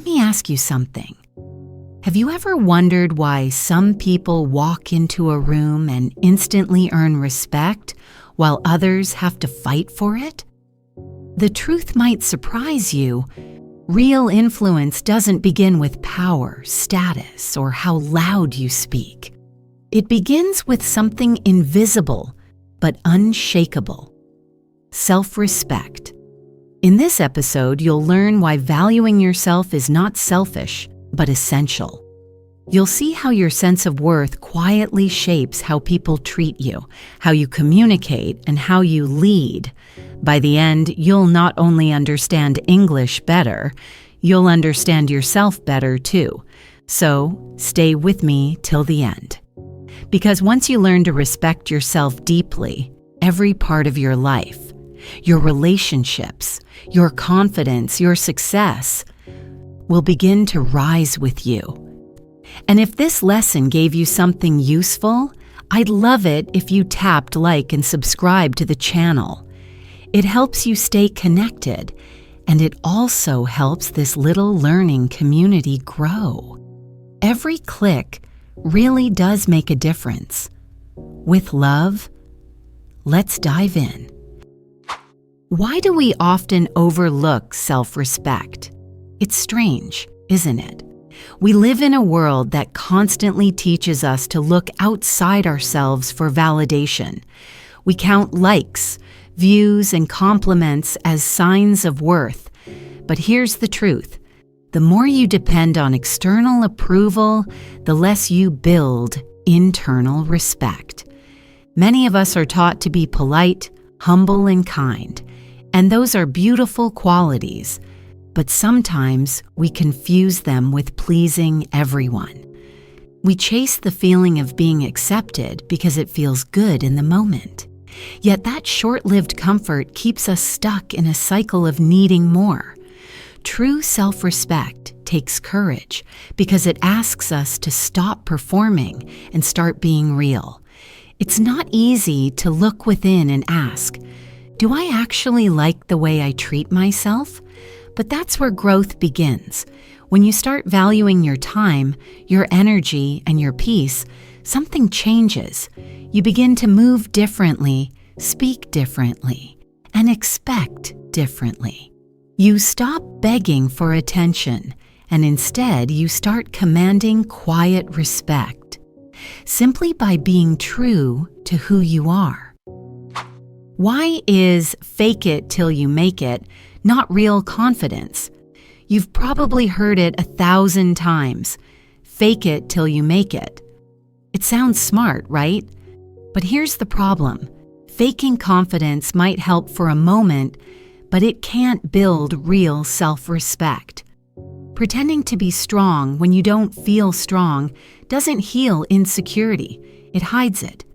Let me ask you something. Have you ever wondered why some people walk into a room and instantly earn respect while others have to fight for it? The truth might surprise you. Real influence doesn't begin with power, status, or how loud you speak. It begins with something invisible but unshakable: self-respect. In this episode, you'll learn why valuing yourself is not selfish, but essential. You'll see how your sense of worth quietly shapes how people treat you, how you communicate, and how you lead. By the end, you'll not only understand English better, you'll understand yourself better too. So, stay with me till the end. Because once you learn to respect yourself deeply, every part of your life, your relationships, your confidence, your success, will begin to rise with you. And if this lesson gave you something useful, I'd love it if you tapped like and subscribe to the channel. It helps you stay connected, and it also helps this little learning community grow. Every click really does make a difference. With love, let's dive in. Why do we often overlook self-respect? It's strange, isn't it? We live in a world that constantly teaches us to look outside ourselves for validation. We count likes, views, and compliments as signs of worth. But here's the truth. The more you depend on external approval, the less you build internal respect. Many of us are taught to be polite, humble, and kind. And those are beautiful qualities, but sometimes we confuse them with pleasing everyone. We chase the feeling of being accepted because it feels good in the moment. Yet that short-lived comfort keeps us stuck in a cycle of needing more. True self-respect takes courage because it asks us to stop performing and start being real. It's not easy to look within and ask, do I actually like the way I treat myself? But that's where growth begins. When you start valuing your time, your energy, and your peace, something changes. You begin to move differently, speak differently, and expect differently. You stop begging for attention, and instead you start commanding quiet respect, simply by being true to who you are. Why is fake it till you make it not real confidence? You've probably heard it 1,000 times. Fake it till you make it. It sounds smart, right? But here's the problem. Faking confidence might help for a moment, but it can't build real self-respect. Pretending to be strong when you don't feel strong doesn't heal insecurity. It hides it.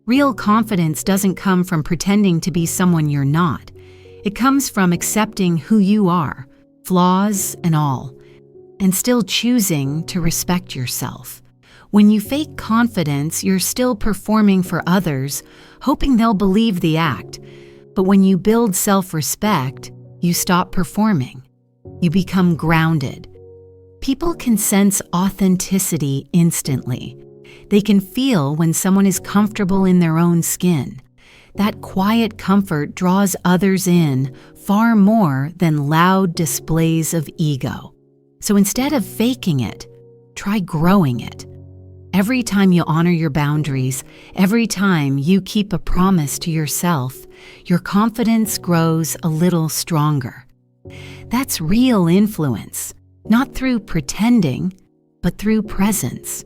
Real confidence doesn't come from pretending to be someone you're not. It comes from accepting who you are, flaws and all, and still choosing to respect yourself. When you fake confidence, you're still performing for others, hoping they'll believe the act. But when you build self-respect, you stop performing. You become grounded. People can sense authenticity instantly. They can feel when someone is comfortable in their own skin. That quiet comfort draws others in far more than loud displays of ego. So instead of faking it, try growing it. Every time you honor your boundaries, every time you keep a promise to yourself, your confidence grows a little stronger. That's real influence, not through pretending, but through presence.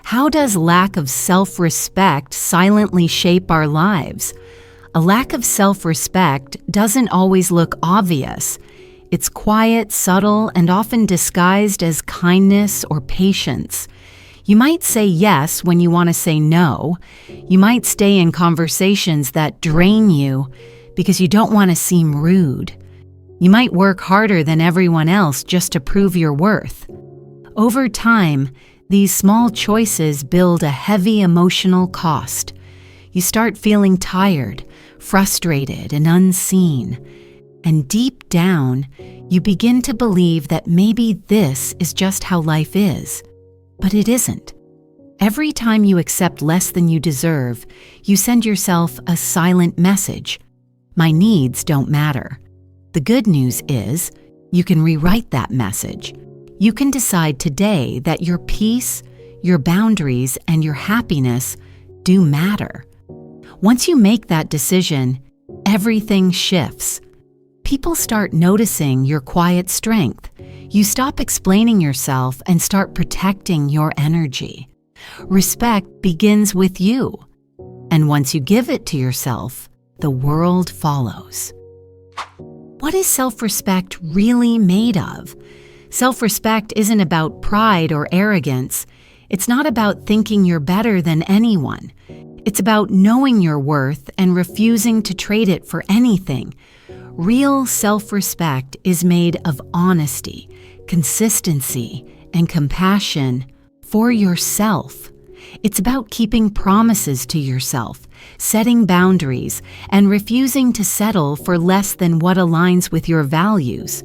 How does lack of self-respect silently shape our lives? A lack of self-respect doesn't always look obvious. It's quiet, subtle, and often disguised as kindness or patience. You might say yes when you want to say no. You might stay in conversations that drain you because you don't want to seem rude. You might work harder than everyone else just to prove your worth. Over time, these small choices build a heavy emotional cost. You start feeling tired, frustrated, and unseen. And deep down, you begin to believe that maybe this is just how life is. But it isn't. Every time you accept less than you deserve, you send yourself a silent message. My needs don't matter. The good news is, you can rewrite that message. You can decide today that your peace, your boundaries, and your happiness do matter. Once you make that decision, everything shifts. People start noticing your quiet strength. You stop explaining yourself and start protecting your energy. Respect begins with you. And once you give it to yourself, the world follows. What is self-respect really made of? Self-respect isn't about pride or arrogance. It's not about thinking you're better than anyone. It's about knowing your worth and refusing to trade it for anything. Real self-respect is made of honesty, consistency, and compassion for yourself. It's about keeping promises to yourself, setting boundaries, and refusing to settle for less than what aligns with your values.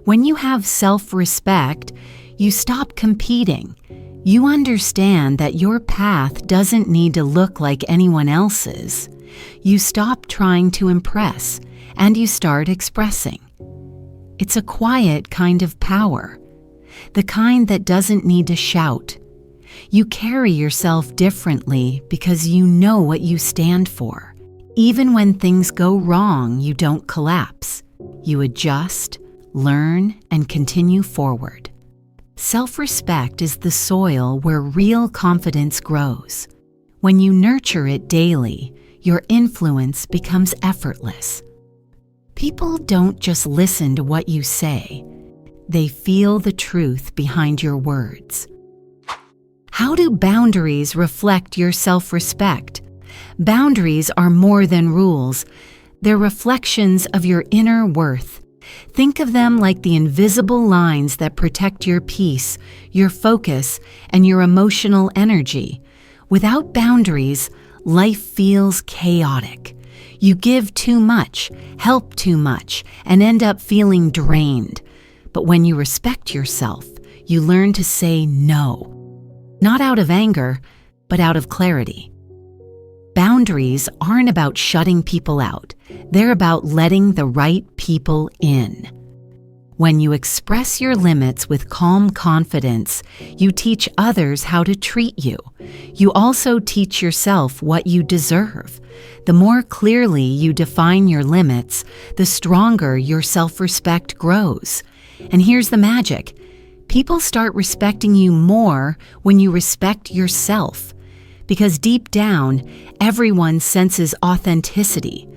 When you have self-respect, you stop competing. You understand that your path doesn't need to look like anyone else's. You stop trying to impress, and you start expressing. It's a quiet kind of power, the kind that doesn't need to shout. You carry yourself differently because you know what you stand for. Even when things go wrong, you don't collapse. You adjust, learn, and continue forward. Self-respect is the soil where real confidence grows. When you nurture it daily, your influence becomes effortless. People don't just listen to what you say. They feel the truth behind your words. How do boundaries reflect your self-respect? Boundaries are more than rules. They're reflections of your inner worth. Think of them like the invisible lines that protect your peace, your focus, and your emotional energy. Without boundaries, life feels chaotic. You give too much, help too much, and end up feeling drained. But when you respect yourself, you learn to say no. Not out of anger, but out of clarity. Boundaries aren't about shutting people out. They're about letting the right people in. When you express your limits with calm confidence, you teach others how to treat you. You also teach yourself what you deserve. The more clearly you define your limits, the stronger your self-respect grows. And here's the magic. People start respecting you more when you respect yourself. Because deep down, everyone senses authenticity.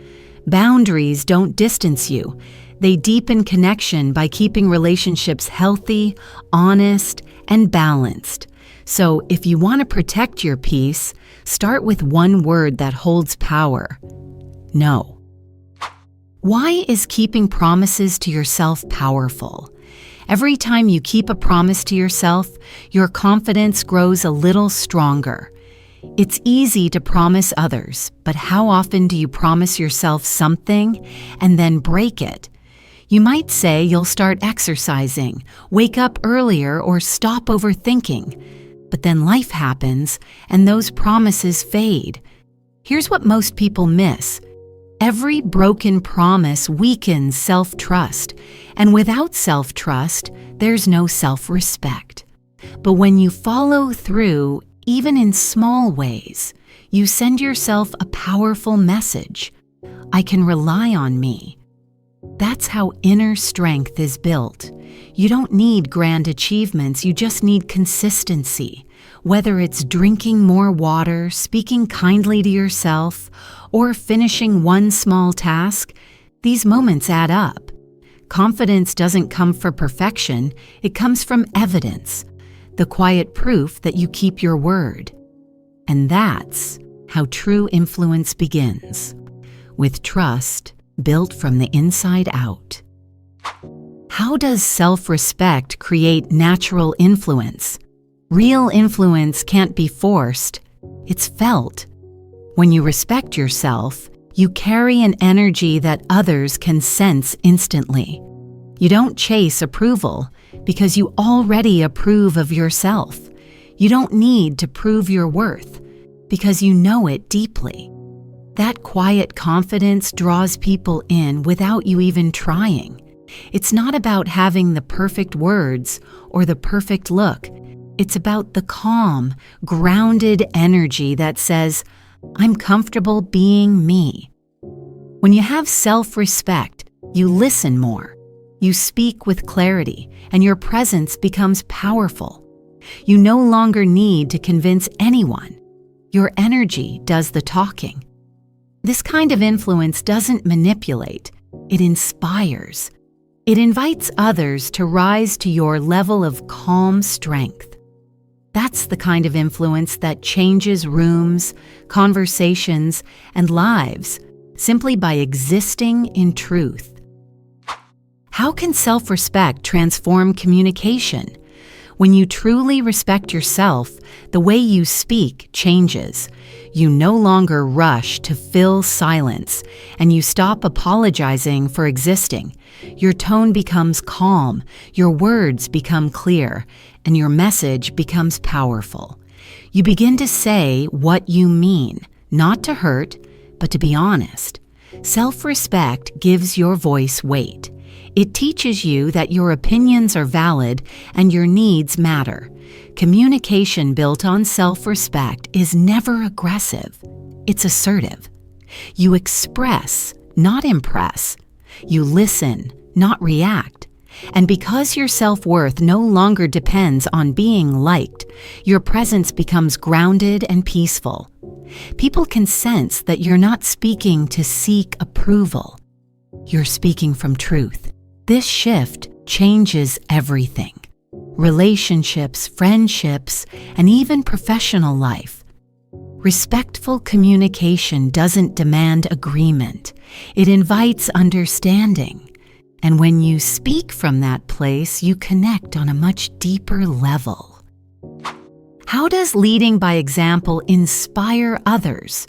Boundaries don't distance you. They deepen connection by keeping relationships healthy, honest, and balanced. So if you want to protect your peace, start with one word that holds power: no. Why is keeping promises to yourself powerful? Every time you keep a promise to yourself, your confidence grows a little stronger. It's easy to promise others, but how often do you promise yourself something and then break it? You might say you'll start exercising, wake up earlier, or stop overthinking. But then life happens, and those promises fade. Here's what most people miss. Every broken promise weakens self-trust, and without self-trust, there's no self-respect. But when you follow through, even in small ways, you send yourself a powerful message. I can rely on me. That's how inner strength is built. You don't need grand achievements, you just need consistency. Whether it's drinking more water, speaking kindly to yourself, or finishing one small task, these moments add up. Confidence doesn't come from perfection, it comes from evidence, the quiet proof that you keep your word. And that's how true influence begins, with trust built from the inside out. How does self-respect create natural influence? Real influence can't be forced, it's felt. When you respect yourself, You carry an energy that others can sense instantly. You don't chase approval because you already approve of yourself. You don't need to prove your worth because you know it deeply. That quiet confidence draws people in without you even trying. It's not about having the perfect words or the perfect look. It's about the calm, grounded energy that says, "I'm comfortable being me." When you have self-respect, you listen more. You speak with clarity, and your presence becomes powerful. You no longer need to convince anyone. Your energy does the talking. This kind of influence doesn't manipulate, it inspires. It invites others to rise to your level of calm strength. That's the kind of influence that changes rooms, conversations, and lives simply by existing in truth. How can self-respect transform communication? When you truly respect yourself, the way you speak changes. You no longer rush to fill silence, and you stop apologizing for existing. Your tone becomes calm, your words become clear, and your message becomes powerful. You begin to say what you mean, not to hurt, but to be honest. Self-respect gives your voice weight. It teaches you that your opinions are valid and your needs matter. Communication built on self-respect is never aggressive. It's assertive. You express, not impress. You listen, not react. And because your self-worth no longer depends on being liked, your presence becomes grounded and peaceful. People can sense that you're not speaking to seek approval. You're speaking from truth. This shift changes everything. Relationships, friendships, and even professional life. Respectful communication doesn't demand agreement. It invites understanding. And when you speak from that place, you connect on a much deeper level. How does leading by example inspire others?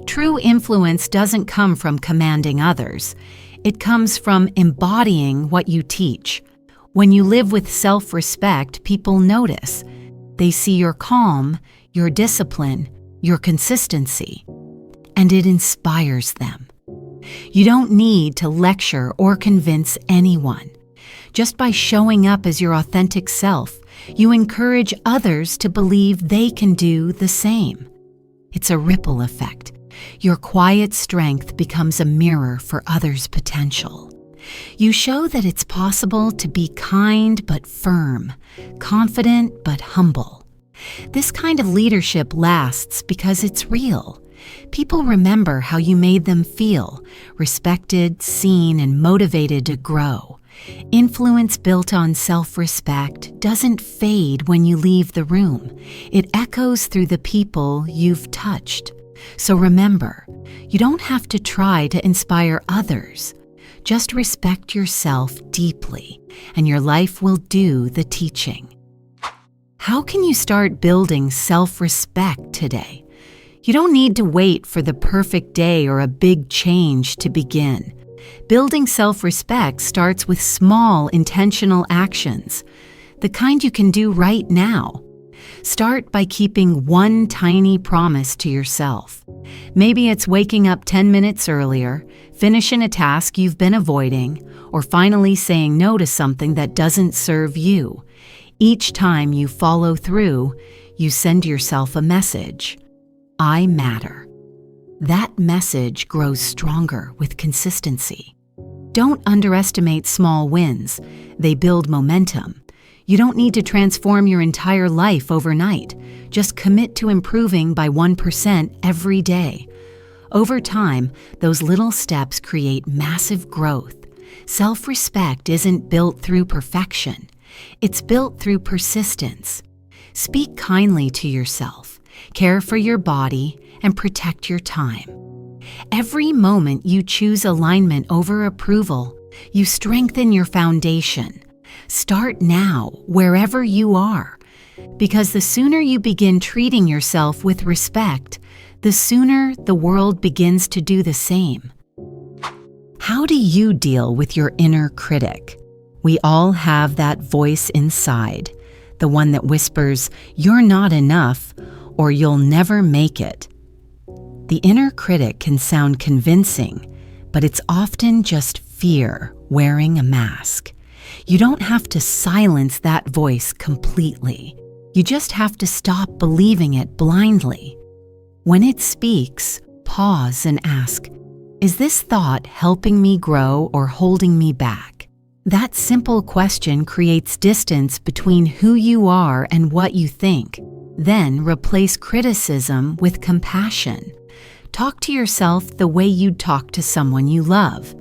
True influence doesn't come from commanding others. It comes from embodying what you teach. When you live with self-respect, people notice. They see your calm, your discipline, your consistency, and it inspires them. You don't need to lecture or convince anyone. Just by showing up as your authentic self, you encourage others to believe they can do the same. It's a ripple effect. Your quiet strength becomes a mirror for others' potential. You show that it's possible to be kind but firm, confident but humble. This kind of leadership lasts because it's real. People remember how you made them feel, respected, seen, and motivated to grow. Influence built on self-respect doesn't fade when you leave the room. It echoes through the people you've touched. So remember, you don't have to try to inspire others. Just respect yourself deeply, and your life will do the teaching. How can you start building self-respect today? You don't need to wait for the perfect day or a big change to begin. Building self-respect starts with small, intentional actions, the kind you can do right now. Start by keeping one tiny promise to yourself. Maybe it's waking up 10 minutes earlier, finishing a task you've been avoiding, or finally saying no to something that doesn't serve you. Each time you follow through, you send yourself a message. I matter. That message grows stronger with consistency. Don't underestimate small wins. They build momentum. You don't need to transform your entire life overnight. Just commit to improving by 1% every day. Over time, those little steps create massive growth. Self-respect isn't built through perfection. It's built through persistence. Speak kindly to yourself, care for your body, and protect your time. Every moment you choose alignment over approval, you strengthen your foundation. Start now, wherever you are, because the sooner you begin treating yourself with respect, the sooner the world begins to do the same. How do you deal with your inner critic? We all have that voice inside, the one that whispers, "You're not enough," or "You'll never make it." The inner critic can sound convincing, but it's often just fear wearing a mask. You don't have to silence that voice completely. You just have to stop believing it blindly. When it speaks, pause and ask, "Is this thought helping me grow or holding me back?" That simple question creates distance between who you are and what you think. Then replace criticism with compassion. Talk to yourself the way you'd talk to someone you love.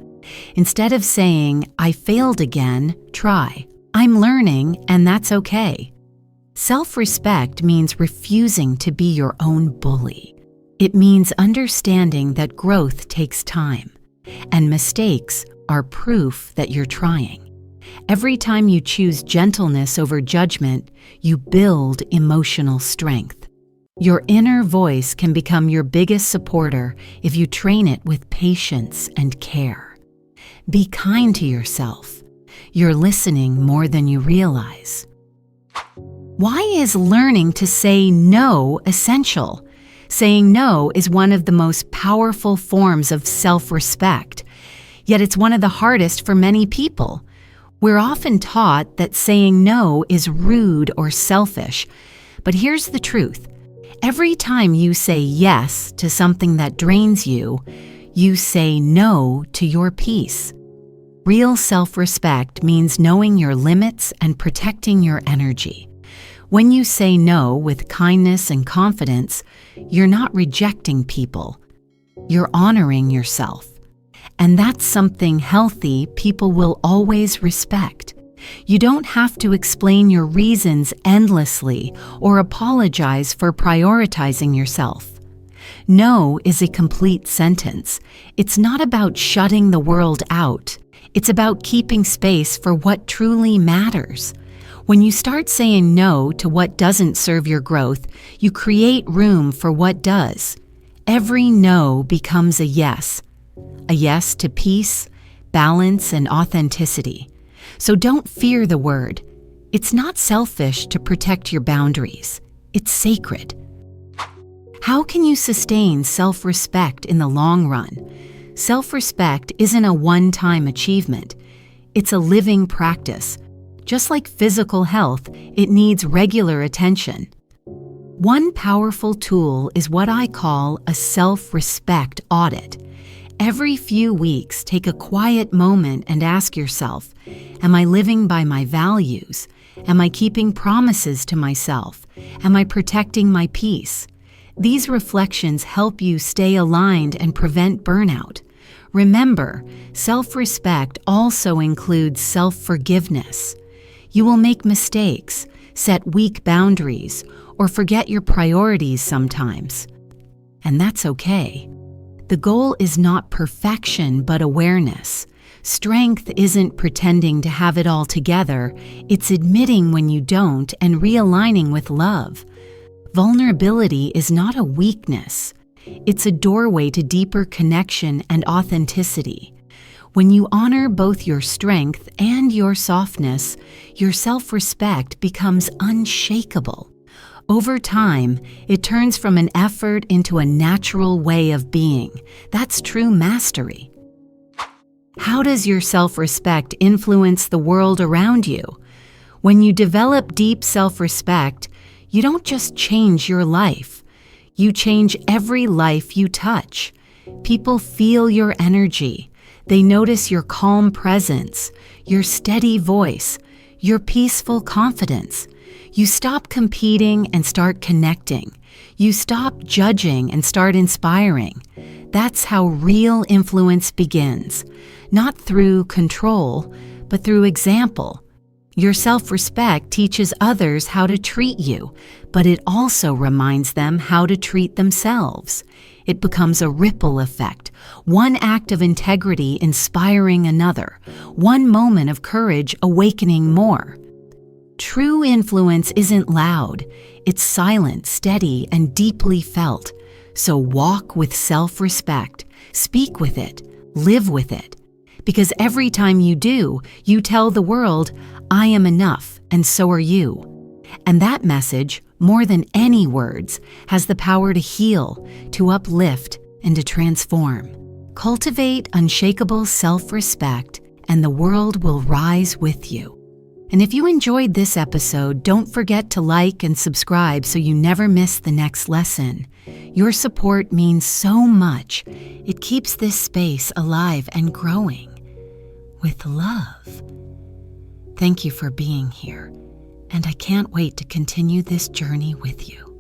Instead of saying, "I failed again," try, "I'm learning and that's okay." Self-respect means refusing to be your own bully. It means understanding that growth takes time, and mistakes are proof that you're trying. Every time you choose gentleness over judgment, you build emotional strength. Your inner voice can become your biggest supporter if you train it with patience and care. Be kind to yourself. You're listening more than you realize. Why is learning to say no essential? Saying no is one of the most powerful forms of self-respect, yet it's one of the hardest for many people. We're often taught that saying no is rude or selfish, but here's the truth. Every time you say yes to something that drains you, you say no to your peace. Real self-respect means knowing your limits and protecting your energy. When you say no with kindness and confidence, you're not rejecting people. You're honoring yourself. And that's something healthy people will always respect. You don't have to explain your reasons endlessly or apologize for prioritizing yourself. No is a complete sentence. It's not about shutting the world out. It's about keeping space for what truly matters. When you start saying no to what doesn't serve your growth, you create room for what does. Every no becomes a yes to peace, balance, and authenticity. So don't fear the word. It's not selfish to protect your boundaries. It's sacred. How can you sustain self-respect in the long run? Self-respect isn't a one-time achievement. It's a living practice. Just like physical health, it needs regular attention. One powerful tool is what I call a self-respect audit. Every few weeks, take a quiet moment and ask yourself, am I living by my values? Am I keeping promises to myself? Am I protecting my peace? These reflections help you stay aligned and prevent burnout. Remember, self-respect also includes self-forgiveness. You will make mistakes, set weak boundaries, or forget your priorities sometimes. And that's okay. The goal is not perfection, but awareness. Strength isn't pretending to have it all together. It's admitting when you don't and realigning with love. Vulnerability is not a weakness. It's a doorway to deeper connection and authenticity. When you honor both your strength and your softness, your self-respect becomes unshakable. Over time, it turns from an effort into a natural way of being. That's true mastery. How does your self-respect influence the world around you? When you develop deep self-respect, you don't just change your life. You change every life you touch. People feel your energy. They notice your calm presence, your steady voice, your peaceful confidence. You stop competing and start connecting. You stop judging and start inspiring. That's how real influence begins, not through control, but through example. Your self-respect teaches others how to treat you, but it also reminds them how to treat themselves. It becomes a ripple effect, one act of integrity inspiring another, one moment of courage awakening more. True influence isn't loud. It's silent, steady, and deeply felt. So walk with self-respect, speak with it, live with it. Because every time you do, you tell the world, I am enough, and so are you. And that message, more than any words, has the power to heal, to uplift, and to transform. Cultivate unshakable self-respect, and the world will rise with you. And if you enjoyed this episode, don't forget to like and subscribe so you never miss the next lesson. Your support means so much. It keeps this space alive and growing. With love. Thank you for being here, and I can't wait to continue this journey with you.